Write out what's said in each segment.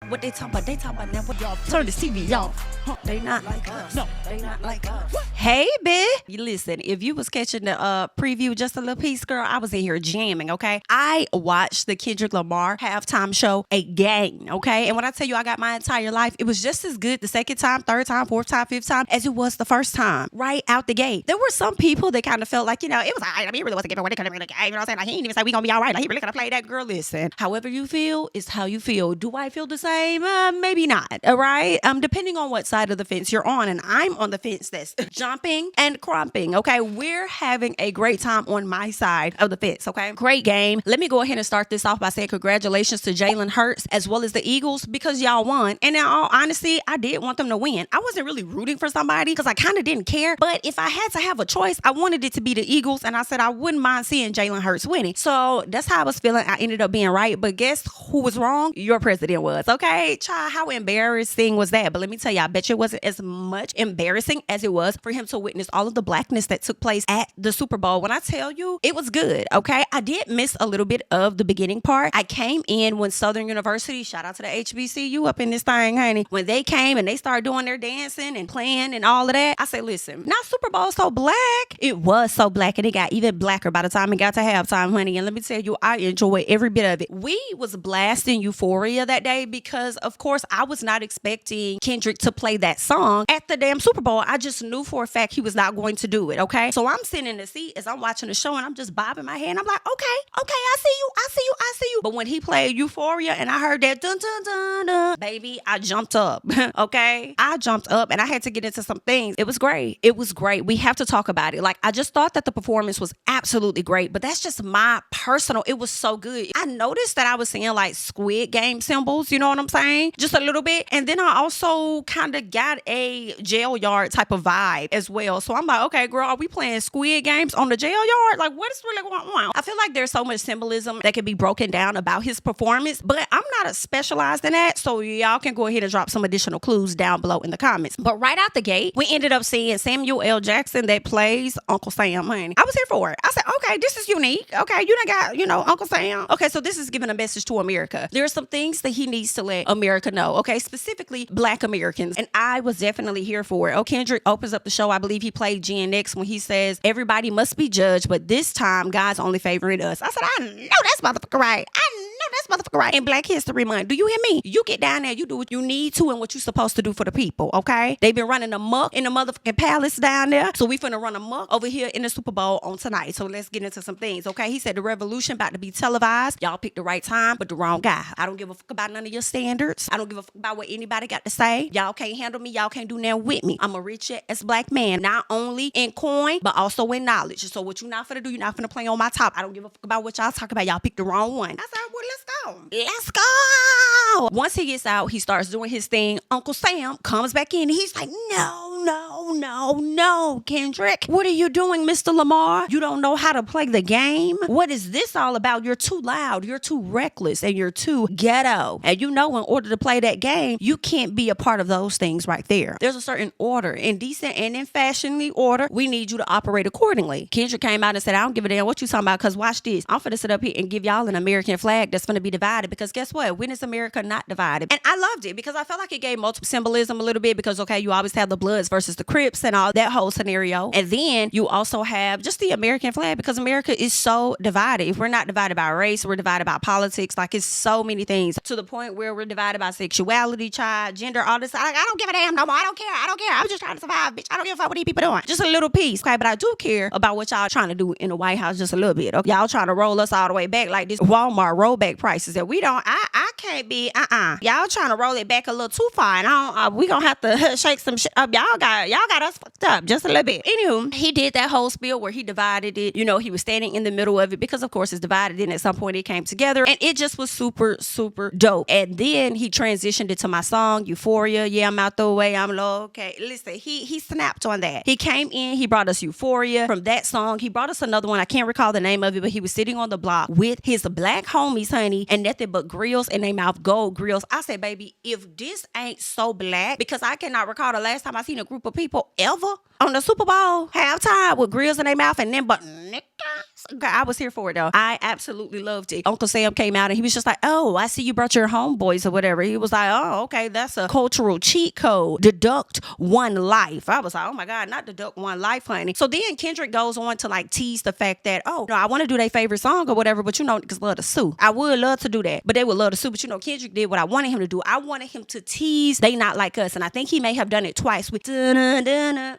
What they talking about? They talking about now. What y'all turn the TV off? Huh? They not like us. No, they not like us. Hey, bitch. You listen. If you was catching the preview, just a little piece, girl, I was in here jamming. Okay, I watched the Kendrick Lamar halftime show again. Okay, and when I tell you I got my entire life, it was just as good the second time, third time, fourth time, fifth time as it was the first time. Right out the gate, there were some people that kind of felt like, you know, it was alright. I mean, he really wasn't giving away the game. You know what I'm saying? Like, he didn't even say we gonna be all right. Like, he really could have played that. Girl, listen. However you feel is how you feel. Do I feel the same? Maybe not. All right. Depending on what side of the fence you're on, and I'm on the fence that's jumping and crumping. Okay, we're having a great time on my side of the fence. Okay, great game. Let me go ahead and start this off by saying congratulations to Jalen Hurts as well as the Eagles because y'all won. And in all honesty, I did want them to win. I wasn't really rooting for somebody because I kind of didn't care. But if I had to have a choice, I wanted it to be the Eagles, and I said I wouldn't mind seeing Jalen Hurts winning. So that's how I was feeling. I ended up being right. But guess who was wrong? Your president was. Okay, child, how embarrassing was that? But let me tell you, I bet you it wasn't as much embarrassing as it was for him to witness all of the blackness that took place at the Super Bowl. When I tell you, it was good. Okay, I did miss a little bit of the beginning part. I came in when Southern University, shout out to the HBCU up in this thing, honey, when they came and they started doing their dancing and playing and all of that, I said, listen, now Super Bowl so black. It was so black, and it got even blacker by the time it got to halftime, honey. And let me tell you, I enjoyed every bit of it. We was blasting Euphoria that day because, of course, I was not expecting Kendrick to play that song at the damn Super Bowl. I just knew for a fact he was not going to do it, okay? So I'm sitting in the seat as I'm watching the show, and I'm just bobbing my head, and I'm like, okay, I see you, I see you, I see you. But when he played Euphoria and I heard that dun dun dun dun, baby, I jumped up, okay? I jumped up, and I had to get into some things. It was great. It was great. We have to talk about it. Like, I just thought that the performance was absolutely great, but that's just my personal, it was so good. I noticed that I was seeing like Squid Game symbols, you know what I'm saying? Just a little bit. And then I also kind of got a jail yard type of vibe as well. So I'm like, okay, girl, are we playing Squid Games on the jail yard? Like, what is really going on? I feel like there's so much symbolism that can be broken down about his performance, but I'm not specialized in that. So y'all can go ahead and drop some additional clues down below in the comments. But right out the gate, we ended up seeing Samuel L. Jackson that plays Uncle Sam, honey. I was here for it. I said, okay, this is unique. Okay, you done got, Uncle Sam. Okay, so this is giving a message to America. There are some things that he needs to let America know, okay? Specifically, Black Americans. And I was definitely here for it. Oh, Kendrick opens up the show. I believe he played Gen X when he says, everybody must be judged, but this time, God's only favoring us. I said, I know that's motherfucker right. I know that's motherfucker right. In Black History Month, do you hear me? You get down there, you do what you need to and what you're supposed to do for the people, okay? They've been running amok in the motherfucking palace down there, so we finna run amok over here in the Super Bowl on tonight. So let's get into some things, okay? He said the revolution about to be televised. Y'all picked the right time, but the wrong guy. I don't give a fuck about none of your standards. I don't give a fuck about what anybody got to say. Y'all can't handle me. Y'all can't do nothing with me. I'm a rich ass Black man, not only in coin, but also in knowledge. So what you not finna do, you're not finna play on my top. I don't give a fuck about what y'all talk about. Y'all picked the wrong one. I said, well, let's go. Let's go. Once he gets out, he starts doing his thing. Uncle Sam comes back in and he's like, no, Kendrick. What are you doing, Mr. Lamar? You don't know how to play the game? What is this all about? You're too loud, you're too reckless, and you're too ghetto. And in order to play that game, you can't be a part of those things right there. There's a certain order. In decent and in fashionly order, we need you to operate accordingly. Kendrick came out and said, I don't give a damn what you talking about, because watch this. I'm finna sit up here and give y'all an American flag that's finna be divided, because guess what? When is America not divided? And I loved it because I felt like it gave multiple symbolism a little bit, because okay, you always have the Bloods versus the Crips and all that whole scenario. And then you also have just the American flag, because America is so divided. If we're not divided by race, we're divided by politics. Like, it's so many things, to the point where we're divided by sexuality, child, gender, all this. I don't give a damn no more. I don't care. I'm just trying to survive, bitch. I don't give a fuck what these people doing. Just a little piece, okay? But I do care about what y'all trying to do in the White House just a little bit. Okay? Y'all trying to roll us all the way back like this Walmart rollback prices that we don't. I can't be. Y'all trying to roll it back a little too far, and we gonna have to shake some shit up. Y'all got us fucked up just a little bit. Anywho, he did that whole spiel where he divided it. He was standing in the middle of it, because of course it's divided, and at some point it came together, and it just was super, super dope. And then he transitioned it to my song Euphoria. Yeah, I'm out the way. I'm low. Okay, listen, he snapped on that. He came in, he brought us Euphoria. From that song, he brought us another one. I can't recall the name of it, but he was sitting on the block with his Black homies, honey, and nothing but grills in their mouth, gold grills. I said, baby, if this ain't so Black, because I cannot recall the last time I seen a group of people ever on the Super Bowl halftime with grills in their mouth and then but nigga, Okay, I was here for it though. I absolutely loved it. Uncle Sam came out and he was just like, oh, I see you brought your homeboys or whatever. He was like, oh, okay, that's a cultural cheat code. Deduct one life. I was like, oh my God, not deduct one life, honey. So then Kendrick goes on to like tease the fact that, oh, no, I want to do their favorite song or whatever, but you know, niggas love to sue. I would love to do that, but they would love to sue. But you know, Kendrick did what I wanted him to do. I wanted him to tease They Not Like Us. And I think he may have done it twice with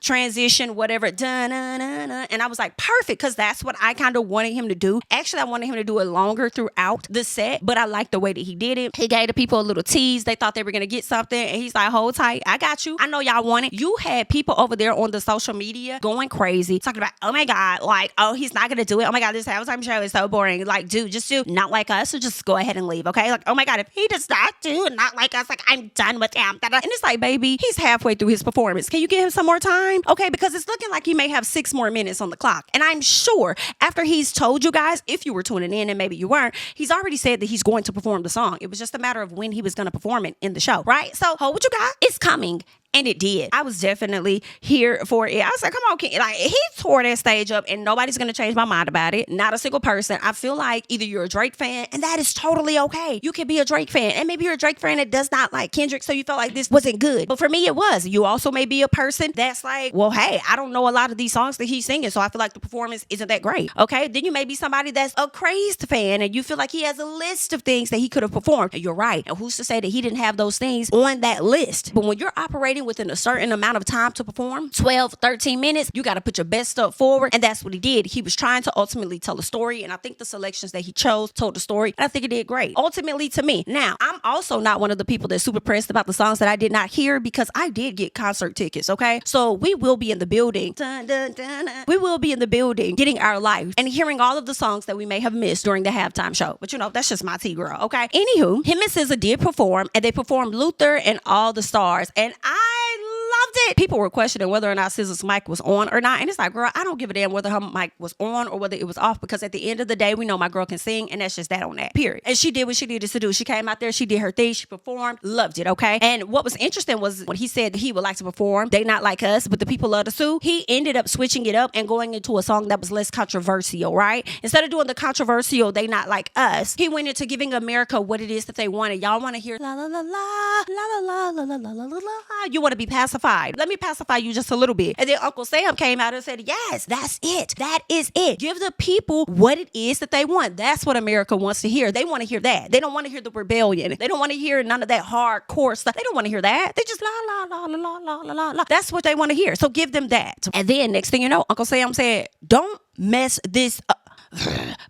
transition, whatever, and I was like, perfect, because that's what I kind of wanted him to do. Actually, I wanted him to do it longer throughout the set, but I liked the way that he did it. He gave the people a little tease. They thought they were going to get something, and he's like, hold tight, I got you. I know y'all want it. You had people over there on the social media going crazy, talking about, oh my God, like, oh, he's not going to do it. Oh my God, this halftime show is so boring. Like, dude, just do Not Like Us, so just go ahead and leave, okay? Like, oh my God, if he does not do Not Like Us, like, I'm done with him. And it's like, baby, he's halfway through his performance. Can you give him some more time? Okay, because it's looking like he may have 6 more minutes on the clock. And I'm sure after he's told you guys, if you were tuning in and maybe you weren't, he's already said that he's going to perform the song. It was just a matter of when he was going to perform it in the show, right? So hold what you got. It's coming. And it did. I was definitely here for it. I was like, come on, Ken. Like, he tore that stage up and nobody's going to change my mind about it. Not a single person. I feel like either you're a Drake fan, and that is totally okay. You can be a Drake fan, and maybe you're a Drake fan that does not like Kendrick, so you felt like this wasn't good. But for me, it was. You also may be a person that's like, well, hey, I don't know a lot of these songs that he's singing, so I feel like the performance isn't that great. Okay? Then you may be somebody that's a crazed fan, and you feel like he has a list of things that he could have performed. And you're right. And who's to say that he didn't have those things on that list? But when you're operating within a certain amount of time to perform, 12, 13 minutes, you got to put your best stuff forward. And that's what he did. He was trying to ultimately tell a story. And I think the selections that he chose told the story. And I think it did great. Ultimately, to me. Now, I'm also not one of the people that's super pressed about the songs that I did not hear, because I did get concert tickets, okay? So we will be in the building. Dun, dun, dun, dun. We will be in the building getting our life and hearing all of the songs that we may have missed during the halftime show. But you know, that's just my tea, girl, okay? Anywho, him and SZA did perform, and they performed Luther and All the Stars. And I loved it. People were questioning whether or not SZA's mic was on or not. And it's like, girl, I don't give a damn whether her mic was on or whether it was off, because at the end of the day, we know my girl can sing, and that's just that on that, period. And she did what she needed to do. She came out there, she did her thing, she performed, loved it, okay? And what was interesting was when he said he would like to perform They Not Like Us, but the people love to sue, he ended up switching it up and going into a song that was less controversial, right? Instead of doing the controversial They Not Like Us, he went into giving America what it is that they wanted. Y'all want to hear la la la la la la la la la la la la. You want to be pacified. Let me pacify you just a little bit. And then Uncle Sam came out and said, yes, that's it. That is it. Give the people what it is that they want. That's what America wants to hear. They want to hear that. They don't want to hear the rebellion. They don't want to hear none of that hardcore stuff. They don't want to hear that. They just la la la la la la la la. That's what they want to hear. So give them that. And then next thing you know, Uncle Sam said, don't mess this up.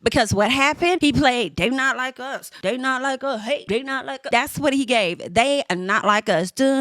Because what happened? He played They Not Like Us. They Not Like Us. Hey, they not like us. That's what he gave. They are not like us. Did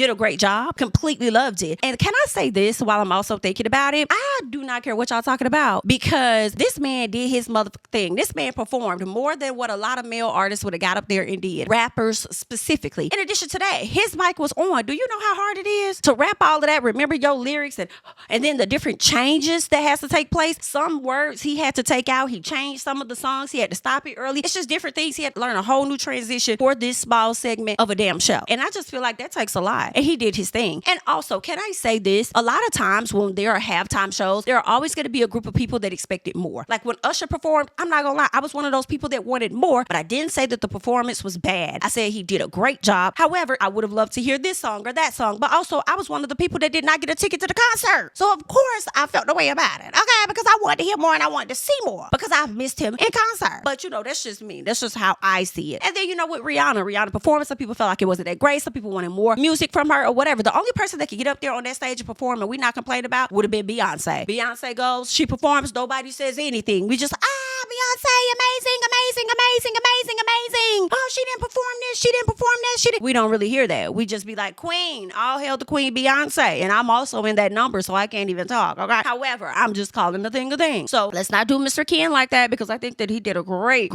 a great job. Completely loved it. And can I say this while I'm also thinking about it? I do not care what y'all talking about, because this man did his motherfucking thing. This man performed more than what a lot of male artists would have got up there and did. Rappers specifically. In addition to that, his mic was on. Do you know how hard it is to rap all of that? Remember your lyrics and then the different changes that has to take place. Some words he had to take out. He changed some of the songs. He had to stop it early. It's just different things. He had to learn a whole new transition for this small segment of a damn show. And I just feel like that takes a lot. And he did his thing. And also, can I say this? A lot of times when there are halftime shows, there are always going to be a group of people that expected more. Like when Usher performed, I'm not going to lie, I was one of those people that wanted more, but I didn't say that the performance was bad. I said he did a great job. However, I would have loved to hear this song or that song, but also I was one of the people that did not get a ticket to the concert. So of course I felt the way about it. Okay, because I wanted to hear more and I wanted to see more, because I've missed him in concert. But you know, that's just me. That's just how I see it. And then, you know, with Rihanna performance, some people felt like it wasn't that great. Some people wanted more music from her or whatever. The only person that could get up there on that stage and perform and we not complain about would have been Beyonce. Beyonce goes, she performs, nobody says anything. We just, Beyonce, amazing, amazing, amazing, amazing, amazing. Oh, she didn't perform this, she didn't perform that, she didn't. We don't really hear that. We just be like, Queen, all hail the Queen Beyonce. And I'm also in that number, so I can't even talk, okay? However, I'm just calling the thing a thing. So let's not do Mr. Ken like that, because I think that he did a great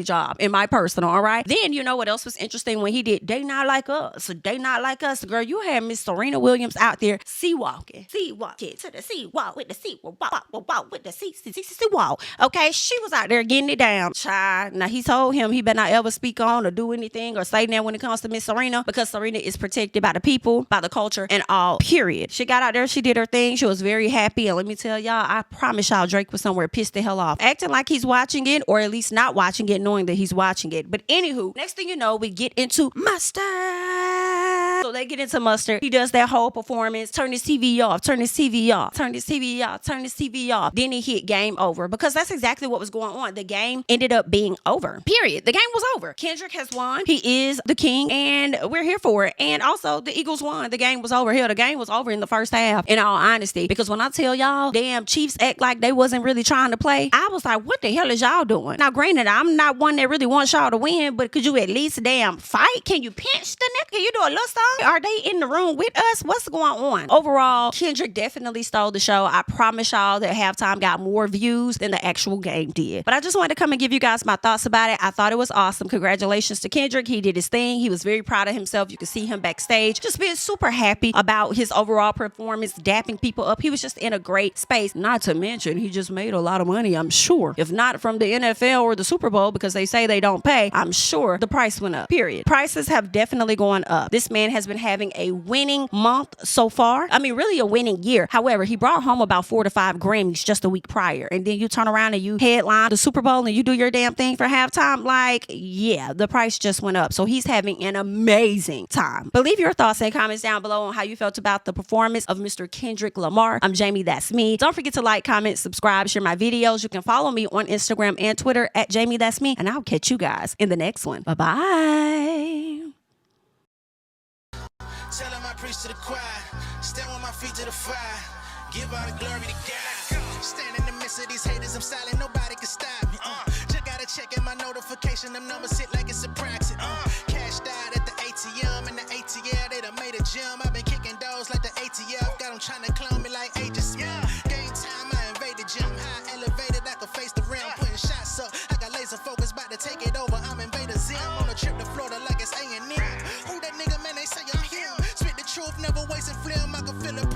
job in my personal, all right? Then, you know what else was interesting when he did They Not Like Us. They Not Like Us. Girl, you had Miss Serena Williams out there sea walking to the sea walk with the sea walk with the sea. sissy wall. Okay, she was out there getting it down. Child. Now he told him he better not ever speak on or do anything or say that when it comes to Miss Serena, because Serena is protected by the people, by the culture, and all, period. She got out there, she did her thing, she was very happy, and let me tell y'all, I promise y'all Drake was somewhere pissed the hell off, acting like he's watching it, or at least not watching it, knowing that he's watching it. But anywho, next thing you know, we get into Mustard. So they get into Mustard. He does that whole performance, turn his TV off, turn his TV off, turn his TV off, turn his TV off. Then he hit game over, because that's exactly what was going on. The game ended up being over. Period. The game was over. Kendrick has won. He is the king, and we're here for it. And also, the Eagles won. The game was over. Hell, the game was over in the first half, in all honesty. Because when I tell y'all, damn, Chiefs act like they wasn't really trying to play, I was like, what the hell is y'all doing? Now, granted, I'm not one that really wants y'all to win, but could you at least damn fight? Can you pinch the neck? Can you do a little song? Are they in the room with us? What's going on? Overall, Kendrick definitely stole the show. I promise y'all that halftime got more views than the actual game did. But I just wanted to come and give you guys my thoughts about it. I thought it was awesome. Congratulations to Kendrick. He did his thing. He was very proud of himself. You could see him backstage just being super happy about his overall performance, dapping people up. He was just in a great space. Not to mention, he just made a lot of money, I'm sure. If not from the NFL or the Super Bowl, because they say they don't pay, I'm sure the price went up. Period. Prices have definitely gone up. This man has been having a winning month so far. I mean, really a winning year. However, he brought home about 4 to 5 Grammys just a week prior. And then you turn around and you headline the Super Bowl and you do your damn thing for halftime. Like, yeah, the price just went up. So he's having an amazing time. But leave your thoughts and comments down below on how you felt about the performance of Mr. Kendrick Lamar. I'm Jami, that's me. Don't forget to like, comment, subscribe, share my videos. You can follow me on Instagram and Twitter at JamiThatsMe. And I'll catch you guys in the next one. Bye-bye. Tell him I preach to the choir. Stand with my feet to the fire. Give all the glory to God. Stand in the midst of these haters. I'm silent. Nobody can stop me. Just gotta check in my notification. Them numbers hit like it's a praxis. Cash died at the ATM. And the ATL, they done made a gym. I've been kicking doors like the ATF. Got them trying to clone me like Agents. Game time, I invaded gym. High elevated, I can face the rim. Putting shots up. I got laser focus, about to take it over. I'm Invader Z. I'm on a trip to Florida like it's A&M. Who that nigga, man? They say I'm him. Spit the truth, never wasting film. I can feel it.